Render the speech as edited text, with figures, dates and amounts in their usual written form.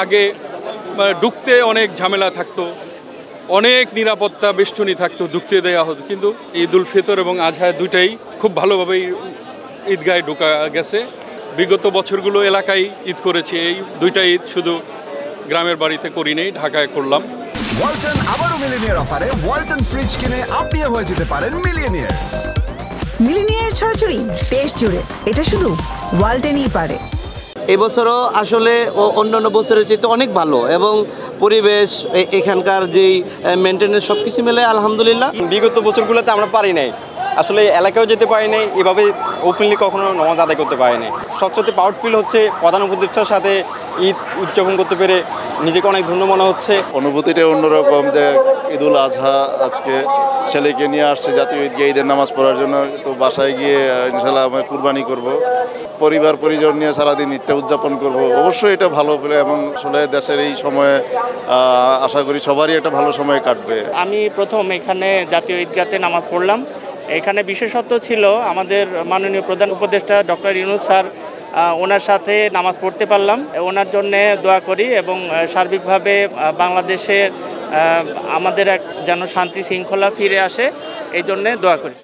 আগে ঢুকতে অনেক ঝামেলা থাকতো, অনেক নিরাপত্তা বেষ্টনী থাকতো, ঢুকতে দেওয়া হতো, কিন্তু ঈদ উল ফিতর এবং আজহা দুইটাই খুব ভালোভাবেই ঈদগাহে ঢোকা গেছে। বিগত বছরগুলো এলাকায় ঈদ করেছি, এই দুইটা ঈদ শুধু গ্রামের বাড়িতে করি নেই, ঢাকায় করলাম। ওয়ালটন আবারও মিলিনিয়ার অফারে ওয়ালটন ফ্রিজ কিনে আপনিও হয়ে যেতে পারেন মিলিয়নিয়ার। মিলিনিয়ার ছড়াছড়ি দেশ জুড়ে, এটা শুধু ওয়ালটনই পারে। এবছরও আসলে অন্যান্য বছরের চেয়ে অনেক ভালো, এবং পরিবেশ এখানকার যেই মেনটেনেন্স সব কিছু মিলে আলহামদুলিল্লাহ। বিগত বছরগুলোতে আমরা পারি নাই, আসলে এলাকাও যেতে পারি নাই, এভাবে ওপেনলি কখনো নামাজ আদায় করতে পারি নাই। সবচেয়ে প্রাউড ফিল হচ্ছে প্রধান উপদেষ্টার সাথে ঈদ উদযাপন করতে পেরে নিজেকে অনেক ধন্য মনে হচ্ছে। অনুভূতিটা অন্যরকম, যে ঈদ উল আজহা আজকে ছেলেকে নিয়ে আসছে জাতীয় ঈদগাহে ঈদের নামাজ পড়ার জন্য, তো বাসায় গিয়ে ইনশাল্লাহ আমি কুরবানি করব, পরিবার পরিজন নিয়ে সারাদিন ঈদটা উদযাপন করব। অবশ্যই এটা ভালো বলে, এবং আসলে দেশের এই সময়ে আশা করি সবারই একটা ভালো সময় কাটবে। আমি প্রথম এখানে জাতীয় ঈদগাহতে নামাজ পড়লাম। এখানে বিশেষত্ব ছিল আমাদের মাননীয় প্রধান উপদেষ্টা ডক্টর ইউনূস স্যার, ওনার সাথে নামাজ পড়তে পারলাম। ওনার জন্যে দোয়া করি, এবং সার্বিকভাবে বাংলাদেশে আমাদের যেন শান্তি শৃঙ্খলা ফিরে আসে, এই জন্যে দোয়া করি।